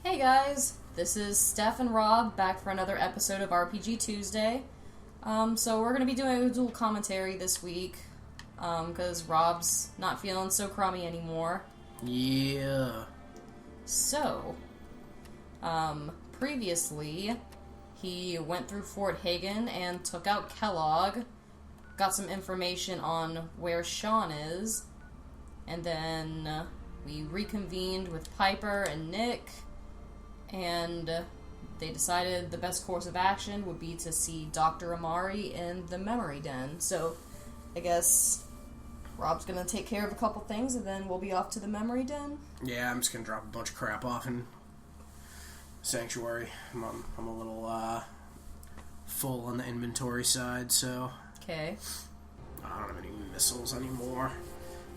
Hey guys, this is Steph and Rob back for another episode of RPG Tuesday. So we're going to be doing a dual commentary this week, because Rob's not feeling so crummy anymore. Yeah. So, previously, he went through Fort Hagen and took out Kellogg, got some information on where Sean is, and then we reconvened with Piper and Nick, and they decided the best course of action would be to see Dr. Amari in the memory den. So, I guess Rob's gonna take care of a couple things, and then we'll be off to the memory den. Yeah, I'm just gonna drop a bunch of crap off in Sanctuary. I'm a little full on the inventory side, so... Okay. I don't have any missiles anymore.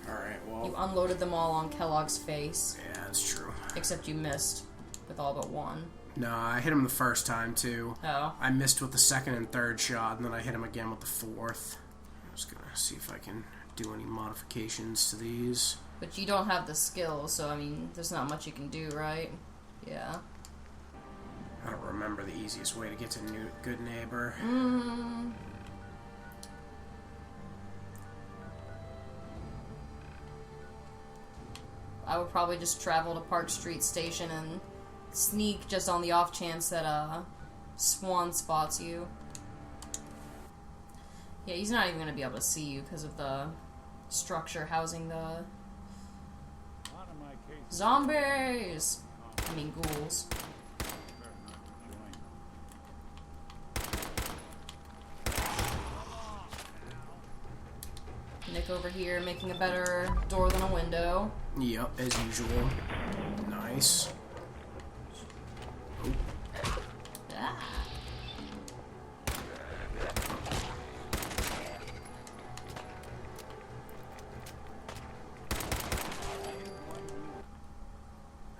Alright, well... You unloaded them all on Kellogg's face. Yeah, that's true. Except you missed with all but one. No, I hit him the first time, too. Oh. I missed with the second and third shot, and then I hit him again with the fourth. I'm just gonna see if I can do any modifications to these. But you don't have the skills, so, I mean, there's not much you can do, right? Yeah. I don't remember the easiest way to get to Good Neighbor. I would probably just travel to Park Street Station and sneak just on the off chance that Swan spots you. Yeah, he's not even going to be able to see you because of the structure housing the zombies! I mean ghouls. Nick over here making a better door than a window. Yep, as usual. Nice. Ah.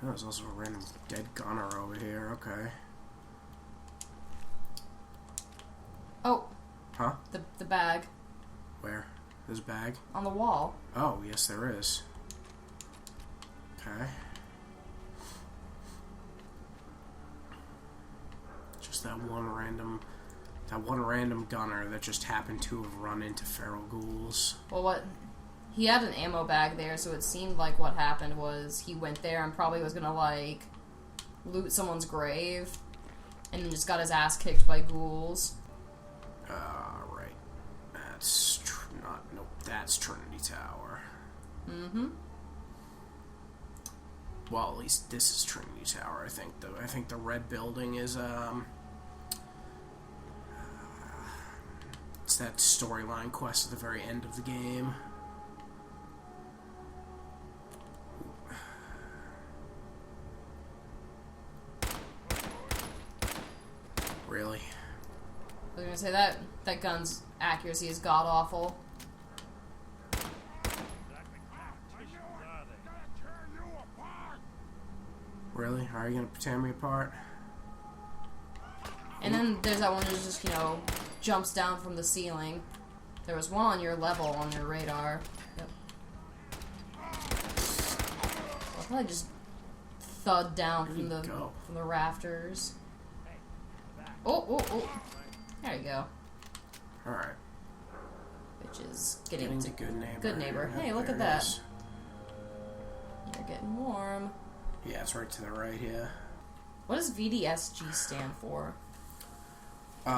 Oh, there's also a random dead gunner over here, okay. Oh. Huh? The bag. Where? This bag? On the wall. Oh, yes there is. Okay. Just that one random gunner that just happened to have run into feral ghouls. Well, what... He had an ammo bag there, so it seemed like what happened was he went there and probably was gonna, like, loot someone's grave, and then just got his ass kicked by ghouls. Right. That's nope, that's Trinity Tower. Mm-hmm. Well, at least this is Trinity Tower, I think, though. I think the red building is, it's that storyline quest at the very end of the game. Really? I was gonna say that gun's accuracy is god-awful. Really? Are you gonna tear me apart? And then there's that one that just, jumps down from the ceiling. There was one on your level on your radar. Yep. I'll probably just thud down from the rafters. Oh. There you go. Alright. Which is getting to Good Neighbor. Good Neighbor. Hey, look at that. You're getting warm. Yeah, it's right to the right here. What does VDSG stand for? It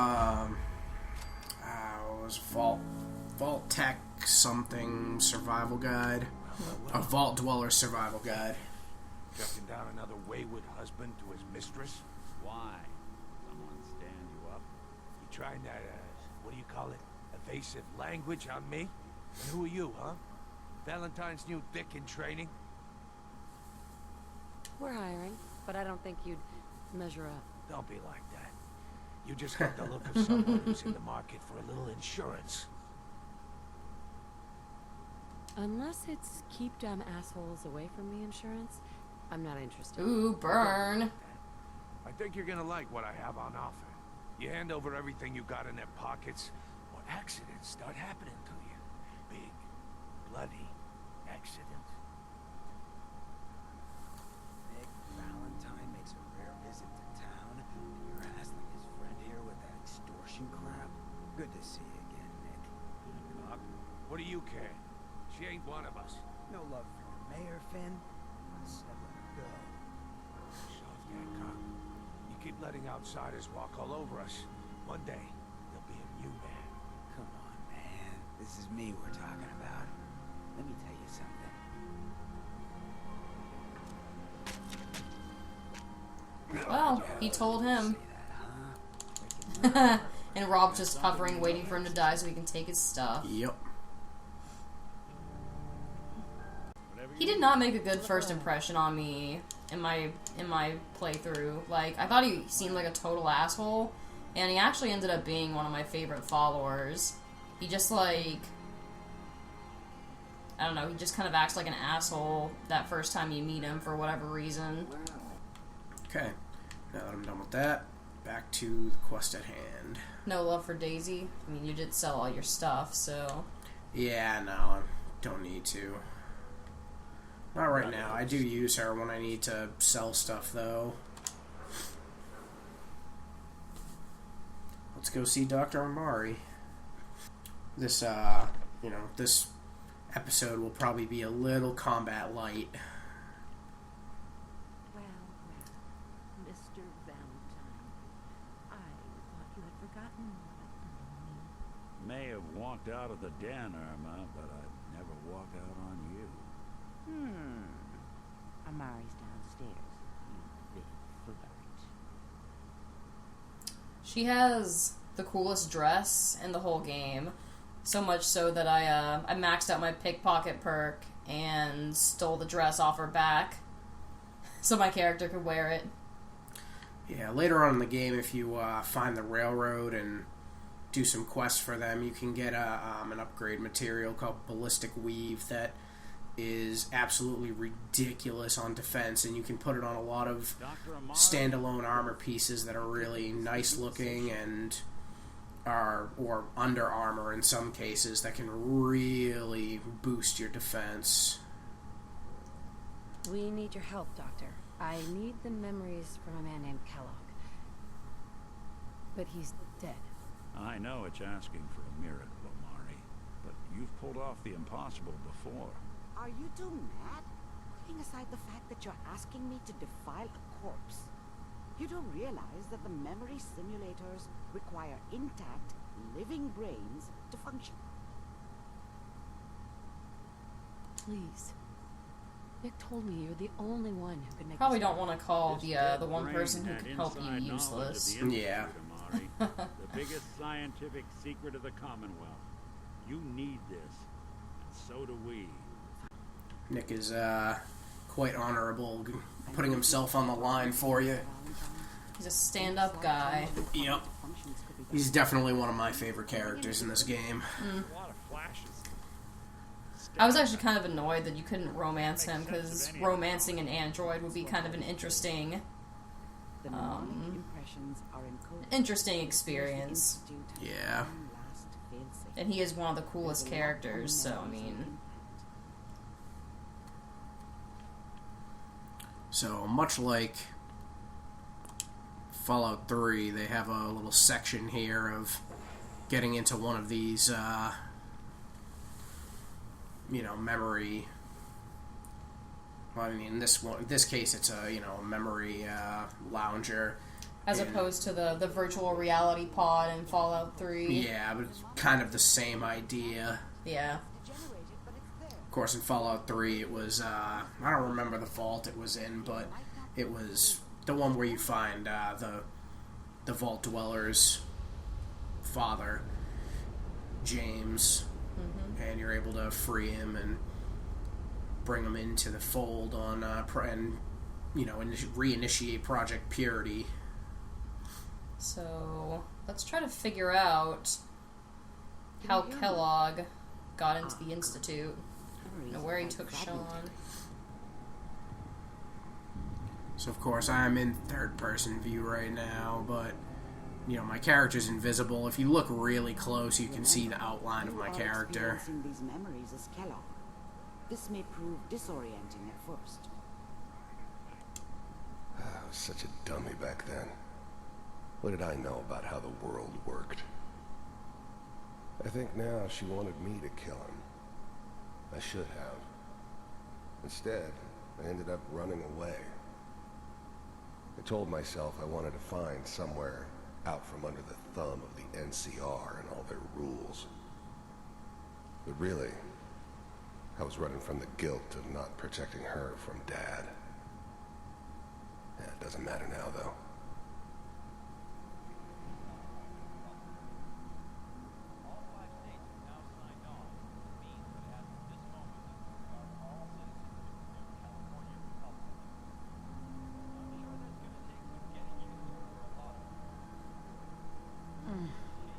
was Vault Tech something survival guide. A Vault Dweller survival guide. Tracking down another wayward husband to his mistress? Why? Someone stand you up? You trying that, what do you call it? Evasive language on me? And who are you, huh? Valentine's new dick in training? We're hiring, but I don't think you'd measure up. Don't be like that. You just got the look of someone who's in the market for a little insurance. Unless it's keep dumb assholes away from me insurance, I'm not interested. Ooh, burn. I think you're gonna like what I have on offer. You hand over everything you got in their pockets, or accidents start happening to you. Big, bloody accidents. Nick Valentine makes a you can. She ain't one of us. No love for your mayor, Finn. I said let her go. Soft, Hancock. You keep letting outsiders walk all over us. One day, there'll be a new man. Come on, man. This is me we're talking about. Let me tell you something. Well, he told him. Say that, huh? And Rob's just hovering, waiting for him to die so he can take his stuff. Yep. He did not make a good first impression on me in my playthrough. Like, I thought he seemed like a total asshole, and he actually ended up being one of my favorite followers. He just, like, I don't know, he just kind of acts like an asshole that first time you meet him for whatever reason. Okay. Now that I'm done with that, back to the quest at hand. No love for Daisy. I mean, you did sell all your stuff, so... Yeah, no, I don't need to. Not right now. I do use her when I need to sell stuff, though. Let's go see Dr. Amari. This, this episode will probably be a little combat light. Well, Mr. Valentine, I thought you had forgotten what May have walked out of the den, Irma, but I'd never walk out on you. Amari's downstairs, you big flirt. She has the coolest dress in the whole game. So much so that I maxed out my pickpocket perk and stole the dress off her back so my character could wear it. Yeah, later on in the game, if you find the railroad and do some quests for them, you can get an upgrade material called Ballistic Weave that is absolutely ridiculous on defense, and you can put it on a lot of standalone armor pieces that are really nice looking and are or under armor in some cases that can really boost your defense. We need your help, Doctor. I need the memories from a man named Kellogg. But he's dead. I know it's asking for a miracle, Amari, but you've pulled off the impossible before. Are you two mad? Putting aside the fact that you're asking me to defile a corpse, you don't realize that the memory simulators require intact, living brains to function. Please. Nick told me you're the only one who can make Probably this don't want to call This the dead one brain person who had can help you inside knowledge of useless. the Institute, Yeah. Amari, the biggest scientific secret of the Commonwealth. You need this, and so do we. Nick is quite honorable, putting himself on the line for you. He's a stand-up guy. Yep. He's definitely one of my favorite characters in this game. A lot of flashes. I was actually kind of annoyed that you couldn't romance him, because romancing an android would be kind of an interesting The mnemonic impressions are encoded. interesting experience. Yeah. And he is one of the coolest characters, so I mean... So, much like Fallout 3, they have a little section here of getting into one of these, memory... Well, I mean, in this case, it's a, memory lounger. As opposed to the virtual reality pod in Fallout 3. Yeah, but it's kind of the same idea. Yeah. Of course, in Fallout 3, it was, I don't remember the vault it was in, but it was the one where you find the Vault Dweller's father, James, and you're able to free him and bring him into the fold on, and, reinitiate Project Purity. So, let's try to figure out how Kellogg got into the Institute. Where he took Sean. So, of course, I'm in third-person view right now, but, my character's invisible. If you look really close, you can see the outline of my character. These memories as Kellogg. This may prove disorienting at first. I was such a dummy back then. What did I know about how the world worked? I think now she wanted me to kill him. I should have. Instead, I ended up running away. I told myself I wanted to find somewhere out from under the thumb of the NCR and all their rules. But really, I was running from the guilt of not protecting her from Dad. Yeah, it doesn't matter now, though.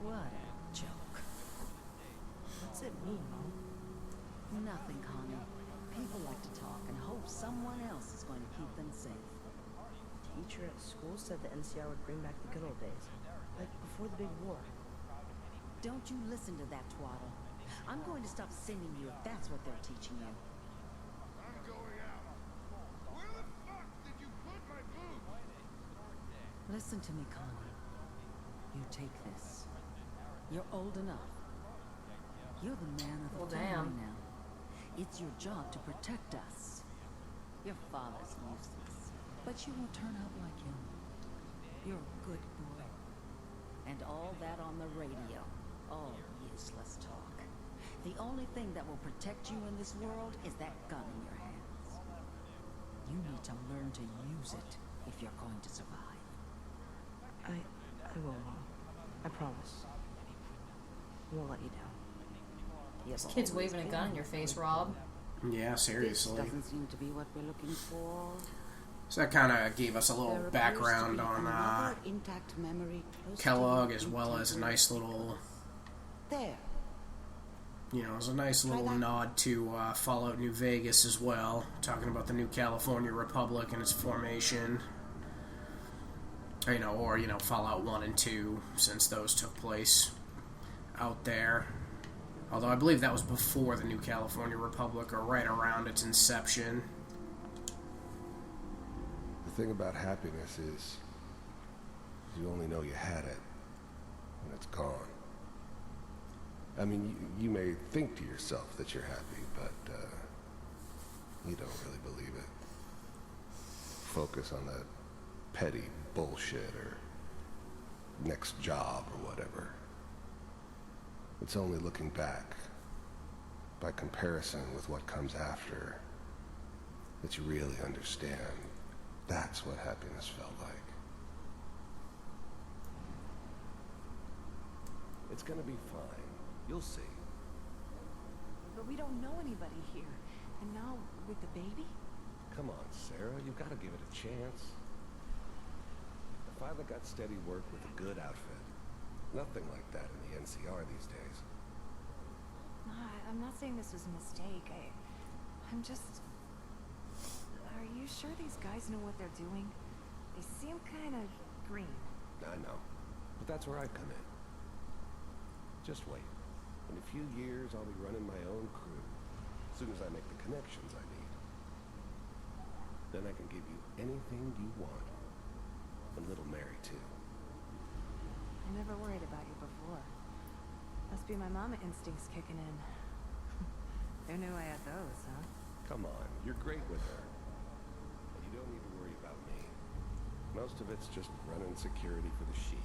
What a joke. What's it mean, Mom? Nothing, Connie. People like to talk and hope someone else is going to keep them safe. Teacher at school said the NCR would bring back the good old days, like before the big war. Don't you listen to that twaddle. I'm going to stop singing you if that's what they're teaching you. I'm going out. Where the fuck did you put my boots? Listen to me, Connie. You take this. You're old enough. You're the man of the Well, family damn. now. It's your job to protect us. Your father's useless, but you won't turn out like him. You're a good boy. And all that on the radio, all useless talk. The only thing that will protect you in this world is that gun in your hands. You need to learn to use it if you're going to survive. I will, Mom. I promise. I won't let you down. This kid's waving a gun in your face, Rob. Yeah, This seriously. doesn't seem to be what we're looking for. So that kind of gave us a little There appears background to be on another intact memory close to Kellogg, the as well as a nice little, There. you know, it was a nice little that. nod to Fallout New Vegas as well, talking about the new California Republic and its formation. You know, or, you know, Fallout 1 and 2, since those took place out there. Although I believe that was before the new California Republic, or right around its inception. The thing about happiness is you only know you had it when it's gone. I mean, you may think to yourself that you're happy, but you don't really believe it. Focus on that petty bullshit or next job or whatever. It's only looking back, by comparison with what comes after, that you really understand that's what happiness felt like. It's gonna be fine. You'll see. But we don't know anybody here. And now, with the baby? Come on, Sarah, you've got to give it a chance. I finally got steady work with a good outfit. Nothing like that in the NCR these days. I'm not saying this was a mistake. I'm just... Are you sure these guys know what they're doing? They seem kind of green. I know, but that's where I come in. Just wait. In a few years, I'll be running my own crew. As soon as I make the connections I need. Then I can give you anything you want. And little Mary, too. I never worried about you before. Must be my mama instincts kicking in. Who knew I had those, huh? Come on, you're great with her. And you don't need to worry about me. Most of it's just running security for the she.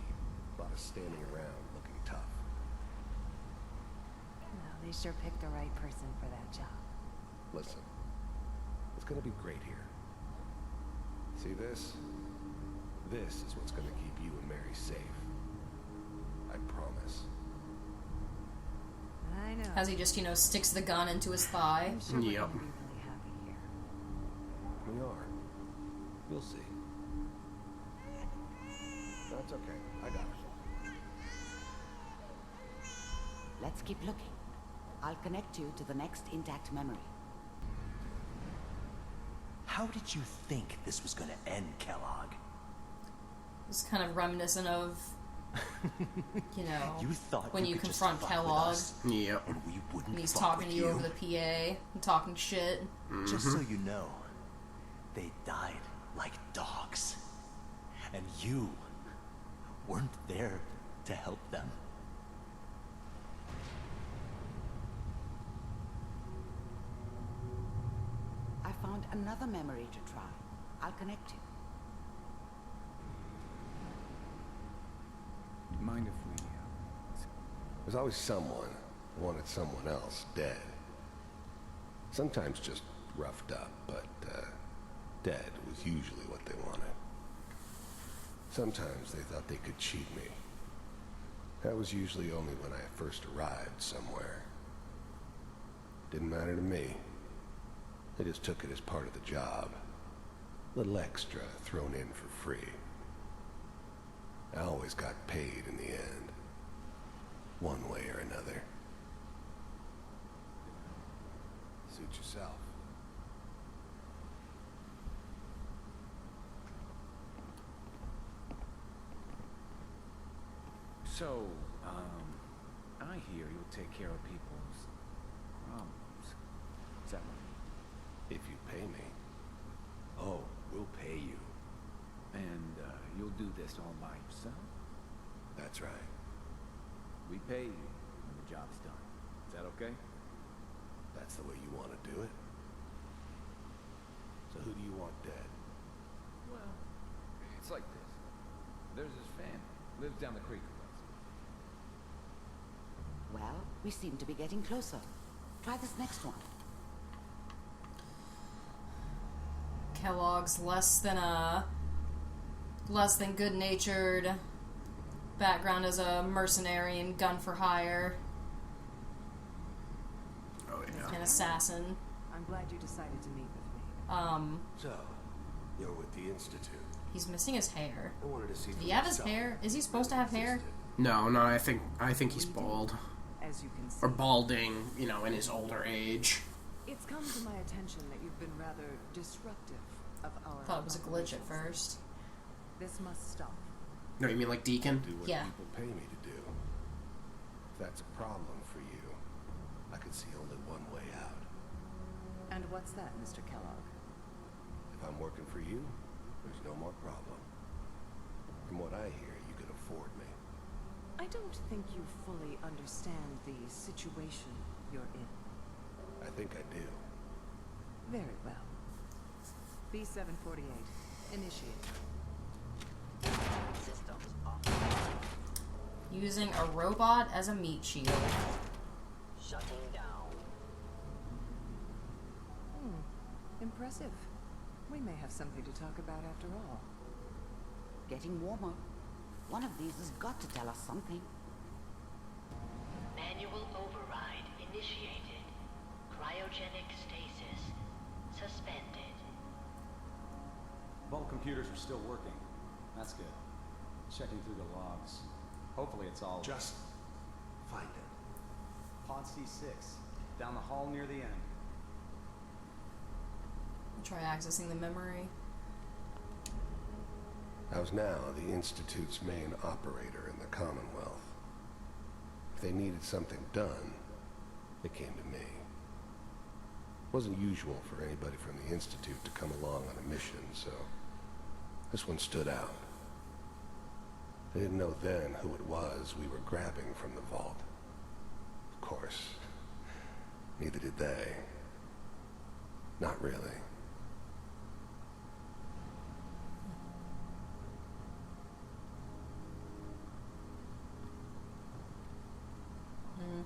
A lot of standing around looking tough. Well, they sure picked the right person for that job. Listen, it's gonna be great here. See this? This is what's gonna keep you and Mary safe. I promise. I know. As he just, you know, sticks the gun into his thigh. I'm sure we're Yep. gonna be really happy here. We are. You'll see. That's okay. I got it. Let's keep looking. I'll connect you to the next intact memory. How did you think this was gonna end, Kellogg? It's kind of reminiscent of, you know, You thought when you could just confront fuck with Kellogg us Yep. and we wouldn't and he's fuck talking to with you over the PA and talking shit. Just so you know, they died like dogs. And you weren't there to help them. another memory to try. I'll connect you. Mind if we... There's always someone who wanted someone else dead. Sometimes just roughed up, but dead was usually what they wanted. Sometimes they thought they could cheat me. That was usually only when I first arrived somewhere. Didn't matter to me. They just took it as part of the job. A little extra thrown in for free. I always got paid in the end. One way or another. Suit yourself. So, I hear you'll take care of people's problems. Is that right? If you pay me. Oh, we'll pay you. And, you'll do this all by yourself? That's right. We pay you when the job's done. Is that okay? That's the way you want to do it. So who do you want dead? Well, it's like this. There's his family. Lives down the creek with us. Well, we seem to be getting closer. Try this next one. Kellogg's less than good-natured background as a mercenary and gun for hire. Oh, yeah. An assassin. I'm glad you decided to meet with me. So, you're with the Institute. He's missing his hair. I wanted to see. Did he have his hair? Is he supposed to have hair? No, I think he's bald. As you can see, Or balding, in his older age. it's come to my attention that you've been rather disruptive of our... I thought it was a glitch at operations. first. This must stop. No, you mean like Deacon? Do what Yeah. people pay me to do. If that's a problem for you, I can see only one way out. And what's that, Mr. Kellogg? If I'm working for you, there's no more problem. From what I hear, you can afford me. I don't think you fully understand the situation you're in. I think I do. Very well. B-748, initiate. Systems off. Using a robot as a meat shield. Shutting down. Impressive. We may have something to talk about after all. Getting warmer. One of these has got to tell us something. Manual override initiated. Cryogenic stasis suspended. Vault computers are still working. That's good. Checking through the logs. Hopefully it's all... Just find it. Pod C6. Down the hall near the end. Try accessing the memory. I was now the Institute's main operator in the Commonwealth. If they needed something done, they came to me. It wasn't usual for anybody from the Institute to come along on a mission, so this one stood out. They didn't know then who it was we were grabbing from the vault. Of course, neither did they. Not really.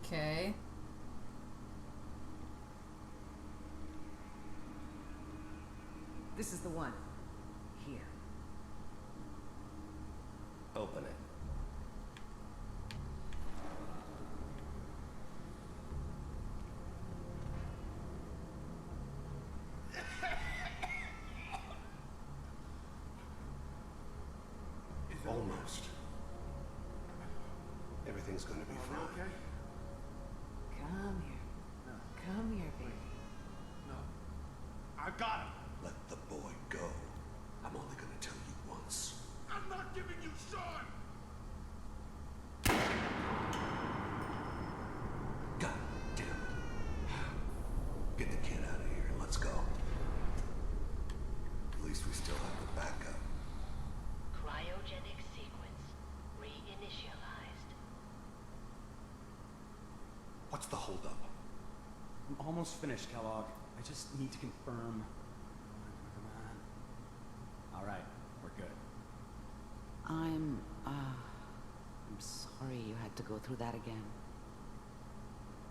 Okay. This is the one. Here. Open it. Almost. Everything's gonna be fine. Okay? Come here. Come here, baby. No. I got him. Let the boy go. I'm only gonna tell you once. I'm not giving you Sean! God damn it. Get the kid out of here and let's go. At least we still have the backup. Cryogenic sequence reinitialized. What's the holdup? I'm almost finished, Kellogg. I just need to confirm. have to go through that again.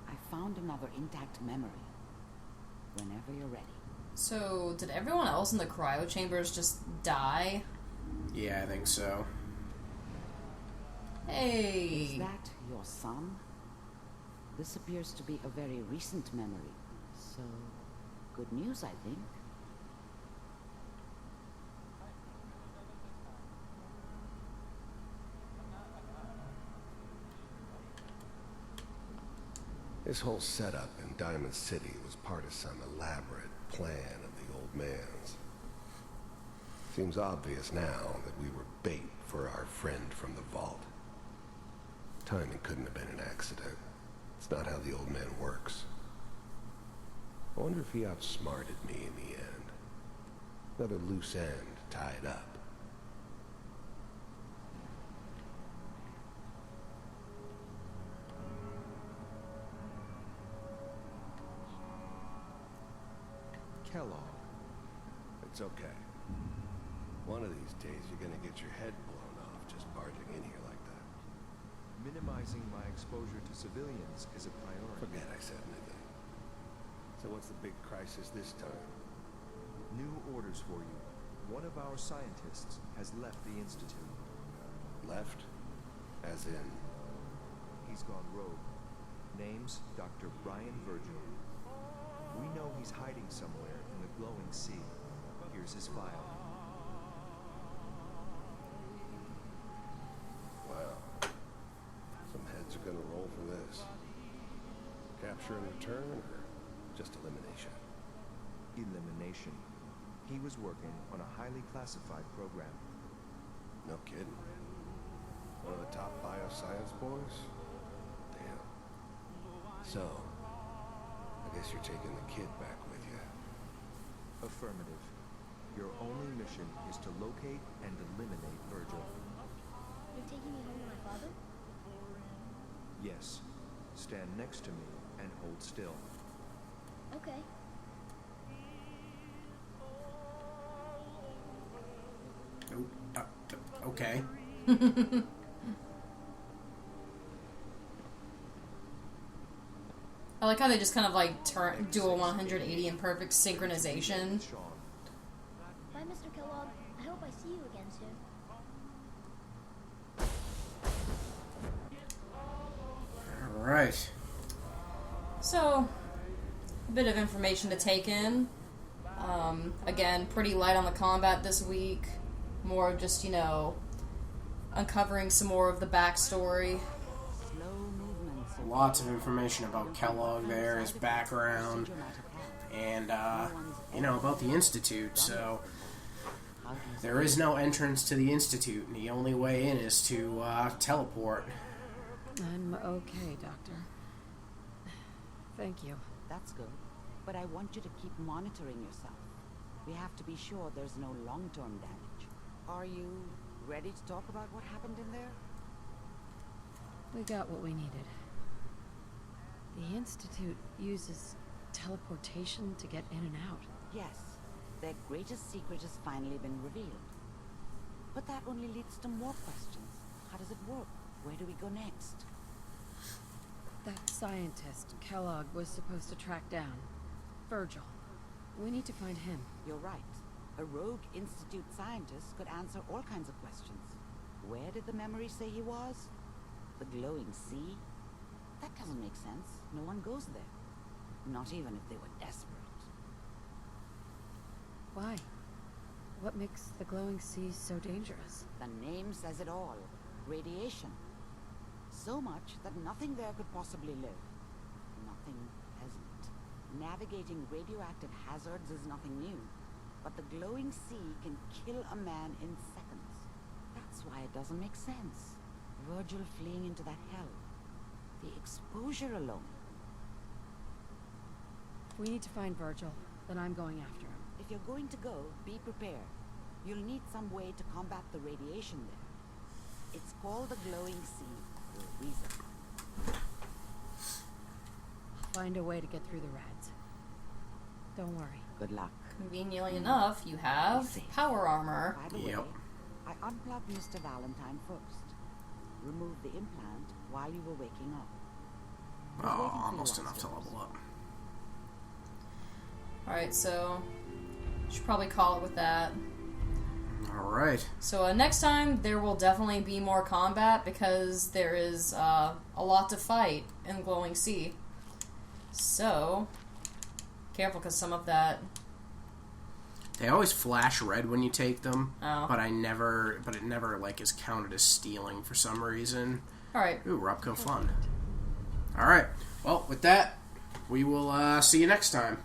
I found another intact memory. Whenever you're ready. So, did everyone else in the cryo chambers just die? Yeah, I think so. Hey! Is that your son? This appears to be a very recent memory. So, good news, I think. This whole setup in Diamond City was part of some elaborate plan of the old man's. Seems obvious now that we were bait for our friend from the vault. Timing couldn't have been an accident. It's not how the old man works. I wonder if he outsmarted me in the end. Another loose end tied up. Kellogg. It's okay. One of these days you're gonna get your head blown off just barging in here like that. Minimizing my exposure to civilians is a priority. Forget I said anything. So what's the big crisis this time? New orders for you. One of our scientists has left the Institute. Left? As in? He's gone rogue. Name's Dr. Brian Virgil. We know he's hiding somewhere in the glowing sea. Here's his file. Wow. Some heads are gonna roll for this. Capture and return, or just elimination? Elimination. He was working on a highly classified program. No kidding. One of the top bioscience boys? Damn. So, I guess you're taking the kid back with you. Affirmative. Your only mission is to locate and eliminate Virgil. You're taking me home to my father? Yes. Stand next to me and hold still. Okay. Okay. I like how they just kind of like do a 180 in perfect synchronization. Bye, Mr. Kellogg. I hope I see you again soon. Alright. So, a bit of information to take in. Again, pretty light on the combat this week. More of just, uncovering some more of the backstory. Lots of information about Kellogg there, his background, and, about the Institute, so there is no entrance to the Institute, and the only way in is to, teleport. I'm okay, Doctor. Thank you. That's good. But I want you to keep monitoring yourself. We have to be sure there's no long-term damage. Are you ready to talk about what happened in there? We got what we needed. The Institute uses teleportation to get in and out. Yes. Their greatest secret has finally been revealed. But that only leads to more questions. How does it work? Where do we go next? That scientist, Kellogg, was supposed to track down. Virgil. We need to find him. You're right. A rogue Institute scientist could answer all kinds of questions. Where did the memory say he was? The glowing sea? That doesn't make sense. No one goes there. Not even if they were desperate. Why? What makes the glowing sea so dangerous? The name says it all. Radiation. So much that nothing there could possibly live. Nothing pleasant. Navigating radioactive hazards is nothing new. But the glowing sea can kill a man in seconds. That's why it doesn't make sense. Virgil fleeing into that hell. The exposure alone. We need to find Virgil. Then I'm going after him. If you're going to go, be prepared. You'll need some way to combat the radiation there. It's called the glowing sea for a reason. I'll find a way to get through the rads. Don't worry. Good luck. Conveniently enough, you have power armor. By the way, I unplugged Mr. Valentine first. Removed the implant while you were waking up. Oh, almost enough to level up. Alright, so should probably call it with that. Alright. So next time there will definitely be more combat because there is a lot to fight in Glowing Sea. So careful because some of that... They always flash red when you take them, Oh. but it never like is counted as stealing for some reason. Alright. Ooh, Rupco fun. Alright. Well, with that, we will see you next time.